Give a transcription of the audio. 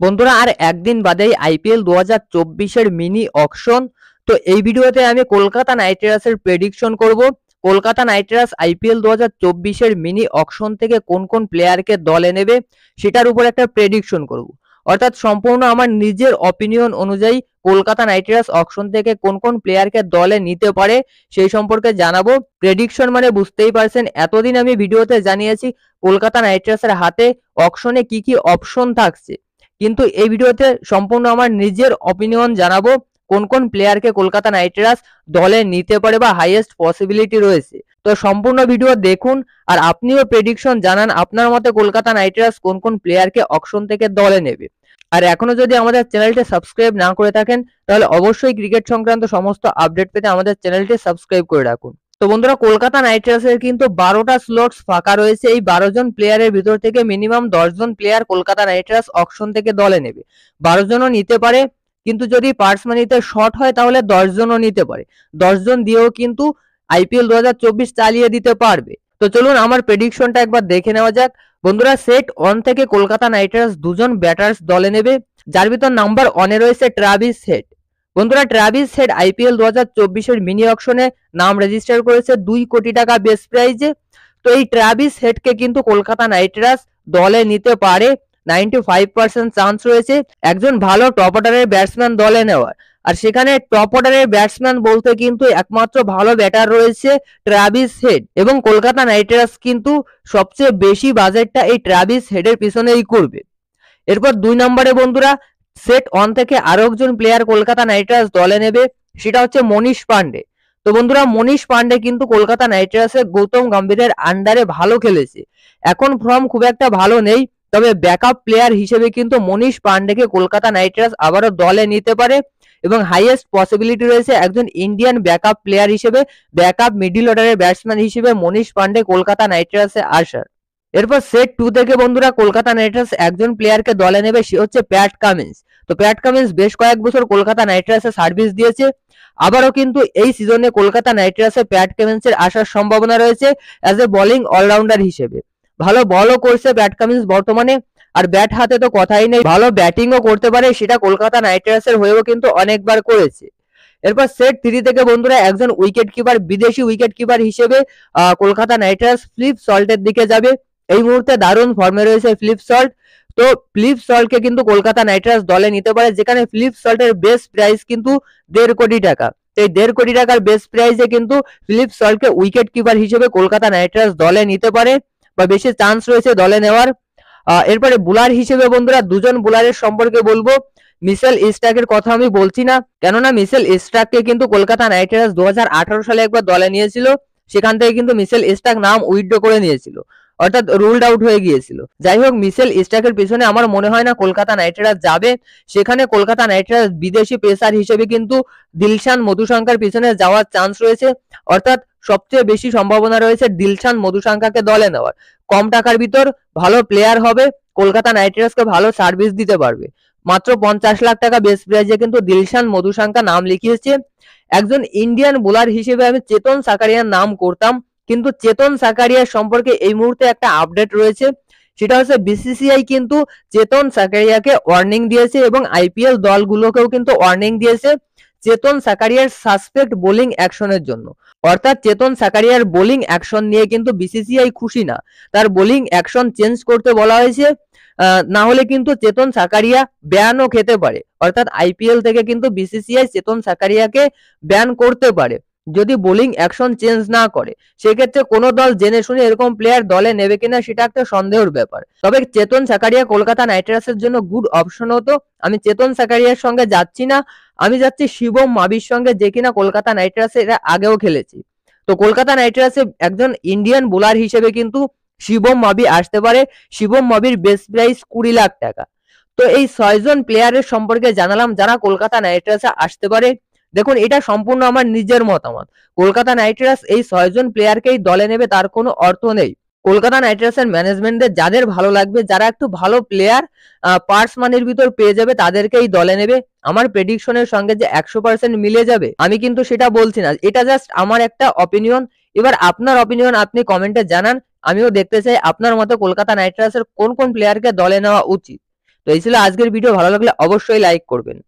বন্ধুরা আর একদিন বাদেই আইপিএল 2024 মিনি অকশন। তো এই ভিডিওতে আমি কলকাতা নাইট রাইডার্সের প্রেডিকশন করব। Kolkata Knight Riders IPL 2024 mini auction থেকে কোন কোন প্লেয়ারকে দলে নেবে সেটার উপর একটা প্রেডিকশন করব। অর্থাৎ সম্পূর্ণ আমার নিজের অপিনিয়ন অনুযায়ী কলকাতা নাইট রাইডার্স অকশন থেকে কোন কোন প্লেয়ারকে দলে নিতে পারে সেই সম্পর্কে জানাবো। প্রেডিকশন মানে বুঝতেই পারছেন, এতদিন আমি ভিডিওতে জানিয়েছি কলকাতা নাইট রাইডার্সের হাতে অকশনে কি কি অপশন থাকছে, কিন্তু এই ভিডিওতে সম্পূর্ণ আমার নিজের অপিনিয়ন জানাবো কোন কোন প্লেয়ারকে কলকাতা নাইট রাইডার্স দলে নিতে পারে বা হাইয়েস্ট পসিবিলিটি রয়েছে। তো সম্পূর্ণ ভিডিও দেখুন আর আপনিও প্রেডিকশন জানান আপনার মতে কলকাতা নাইট রাইডার্স কোন কোন প্লেয়ারকে অকশন থেকে দলে নেবে। আর এখনো যদি আমাদের চ্যানেলটি সাবস্ক্রাইব না করে থাকেন তাহলে অবশ্যই ক্রিকেট সংক্রান্ত সমস্ত আপডেট পেতে আমাদের চ্যানেলটি সাবস্ক্রাইব করে রাখুন। তো বন্ধুরা, কলকাতা নাইট রাইডার্সের কিন্তু 12টা স্লটস ফাঁকা রয়েছে। এই 12 জন প্লেয়ারের ভিতর থেকে মিনিমাম 10 জন player Kolkata Knight Riders auction থেকে দলে নেবে। 12 জনও নিতে পারে, কিন্তু যদি পার্স মানিতে শর্ট হয় তাহলে 10 জনও নিতে পারে। 10 জন দিয়েও কিন্তু আইপিএল 2024 চালিয়ে দিতে পারবে। তো চলুন আমার প্রেডিকশনটা একবার দেখে নেওয়া যাক। বন্ধুরা, সেট 1 থেকে কলকাতা নাইট রাইডার্স দুজন ব্যাটার্স দলে নেবে, যার ভিতর নাম্বার 1 এ রয়েছে ট্রাভিস হেড। বন্ধুরা, ট্রাভিস হেড আইপিএল 2024 মিনি অকশনে নাম রেজিস্টার করেছে 2 কোটি টাকা বেস প্রাইজে। তো এই ট্রাভিস হেডকে কিন্তু কলকাতা নাইট রাইডার্স দলে নিতে পারে। 95% চান্স রয়েছে একজন ভালো টপ অর্ডারের ব্যাটসম্যান দলে নেওয়ার। আর সেখানে টপ অর্ডারের ব্যাটসম্যান বলতে কিন্তু একমাত্র ভালো ব্যাটার রয়েছে ট্রাভিস হেড, এবং কলকাতা নাইট রাইডার্স কিন্তু সবচেয়ে বেশি বাজেটটা এই ট্রাভিস হেডের পিছনেই করবে। এরপর 2 নম্বরে বন্ধুরা, সেট 1 থেকে আরো একজন প্লেয়ার কলকাতা নাইট রাইডার্স দলে নেবে, সেটা হচ্ছে মনীষ পান্ডে। তো বন্ধুরা, মনীষ পান্ডে কিন্তু কলকাতা নাইট রাইডার্সের গৌতম গম্ভীরের আন্ডারে ভালো খেলেছে। এখন ফর্ম খুব একটা ভালো নেই, তবে ব্যাকআপ প্লেয়ার হিসেবে কিন্তু মনীষ পান্ডেকে কলকাতা নাইট রাইডার্স আবারও দলে নিতে পারে, এবং হাইয়েস্ট পসিবিলিটি রয়েছে একজন ইন্ডিয়ান ব্যাকআপ প্লেয়ার হিসেবে, ব্যাকআপ মিডল অর্ডারের ব্যাটসম্যান হিসেবে মনীষ পান্ডে কলকাতা নাইট রাইডার্সে আসার। এরপর সেট 2 থেকে বন্ধুরা কলকাতা নাইট রাইডার্স একজন প্লেয়ারকে দলে নেবে, সে হচ্ছে প্যাট কামিন্স। তো প্যাট কামিন্স বেশ কয়েক বছর কলকাতা নাইট রাইডার্সে সার্ভিস দিয়েছে। আবারও কিন্তু এই সিজনে কলকাতা নাইট রাইডার্সে প্যাট কামিন্সের আসার সম্ভাবনা রয়েছে অ্যাজ এ বোলিং অলরাউন্ডার হিসেবে। ভালো বলও করছে প্যাট কামিন্স বর্তমানে, আর ব্যাট হাতে তো কথাই নেই, ভালো ব্যাটিংও করতে পারে, সেটা কলকাতা নাইট রাইডার্সের হয়েও কিন্তু অনেকবার করেছে। এরপর সেট 3 থেকে বন্ধুরা একজন উইকেট কিপার, বিদেশি উইকেট কিপার হিসেবে কলকাতা নাইট রাইডার্স ফ্লিপ সল্টের দিকে যাবে। এই মুহূর্তে দারুণ ফর্মে রয়েছে ফ্লিপ সল্ট। তো ফ্লিপ সল্টকে কিন্তু কলকাতা নাইট রাইডার্স দলে নিতে পারে, যেখানে ফ্লিপ সল্টের বেস্ট প্রাইস কিন্তু 1.5 কোটি টাকা। এই 1.5 কোটি টাকার বেস্ট প্রাইসে কিন্তু ফিলিপ সল্টকে উইকেট কিপার হিসেবে কলকাতা নাইট রাইডার্স দলে নিতে পারে বা বেশি চান্স রয়েছে দলে নেওয়ার। এরপরে বোলার হিসেবে বন্ধুরা দুজন বোলারের সম্পর্কে বলবো। মিচেল স্টার্কের কথা আমি বলছি না, কেননা মিচেল স্টার্ককে কিন্তু কলকাতা নাইট রাইডার্স 2018 সালে একবার দলে নিয়েছিল, সেখান থেকে কিন্তু মিচেল স্টার্ক নাম উইথড্র করে নিয়েছিল, অর্থাৎ রুলড আউট হয়ে গিয়েছিল। যাই হোক, মিচেল স্টার্কের পিছনে আমার মনে হয় না কলকাতা নাইট রাইডার্স যাবে। সেখানে কলকাতা নাইট রাইডার্স বিদেশি পেসার হিসেবে কিন্তু দিলশান মধুশঙ্কার পিছনে যাওয়ার চান্স রয়েছে, অর্থাৎ সবচেয়ে বেশি সম্ভাবনা রয়েছে দিলশান মধুশঙ্কাকে দলে নেওয়ার। কম টাকার ভিতর ভালো প্লেয়ার হবে, কলকাতা নাইট রাইডার্সকে ভালো সার্ভিস দিতে পারবে। মাত্র 50 লাখ টাকা বেস প্রাইজে কিন্তু দিলশান মধুশঙ্কা নাম লিখিয়েছে। একজন ইন্ডিয়ান বোলার হিসেবে আমি চেতন সাকারিয়ার নাম করতাম, কিন্তু চেতন সাকারিয়া সম্পর্কে এই মুহূর্তে একটা আপডেট রয়েছে, সেটা হচ্ছে বিসিসিআই কিন্তু চেতন সাকারিয়াকে ওয়ার্নিং দিয়েছে এবং আইপিএল দলগুলোকেও কিন্তু ওয়ার্নিং দিয়েছে চেতন সাকারিয়ার সাসপেক্ট বোলিং অ্যাকশনের জন্য। অর্থাৎ চেতন সাকারিয়ার বোলিং অ্যাকশন নিয়ে কিন্তু বিসিসিআই খুশি না, তার বোলিং অ্যাকশন চেঞ্জ করতে বলা হয়েছে। না হলে কিন্তু চেতন সাকারিয়া ব্যানও খেতে পারে, অর্থাৎ আইপিএল থেকে কিন্তু বিসিসিআই চেতন সাকারিয়াকে ব্যান করতে পারে যদি বোলিং অ্যাকশন চেঞ্জ না করে। সেক্ষেত্রে কোনো দল জেনে শুনে এরকম প্লেয়ার দলে নেবে কিনা সেটা একটা সন্দেহের ব্যাপার। তবে চেতন সাকারিয়া কলকাতা নাইট রাইডার্সের জন্য গুড অপশন হতো। আমি চেতন সাকারিয়ার সঙ্গে যাচ্ছি না, আমি যাচ্ছি শিবম মাবির সঙ্গে, যে কিনা কলকাতা নাইট রাইডার্সে এর আগেও খেলেছি। তো কলকাতা নাইট রাইডার্সে একজন ইন্ডিয়ান বোলার হিসেবে কিন্তু শিবম মাবি আসতে পারে। শিবম মাবির বেস্ট প্রাইস 20 লাখ টাকা। তো এই 6 জন প্লেয়ারের সম্পর্কে জানালাম যারা কলকাতা নাইট রাইডার্সে আসতে পারে। দেখুন, এটা সম্পূর্ণ আমার নিজের মতামত। কলকাতা নাইট রাইডার্স এই 6 জন প্লেয়ারকেই দলে নেবে তার কোনো অর্থ নেই। কলকাতা নাইট রাইডার্সের ম্যানেজমেন্টদের যাদের ভালো লাগবে, যারা একটু ভালো প্লেয়ার পার্স মানির ভিতর পেয়ে যাবে, তাদেরকেই দলে নেবে। আমার প্রেডিকশনের সঙ্গে যে 100% মিলে যাবে আমি কিন্তু সেটা বলছি না, এটা জাস্ট আমার একটা অপিনিয়ন। এবার আপনার অপিনিয়ন আপনি কমেন্টে জানান, আমিও দেখতে চাই আপনার মতে কলকাতা নাইট রাইডার্সের কোন কোন প্লেয়ারকে দলে নেওয়া উচিত। তো এই ছিল আজকের ভিডিও, ভালো লাগলে অবশ্যই লাইক করবেন।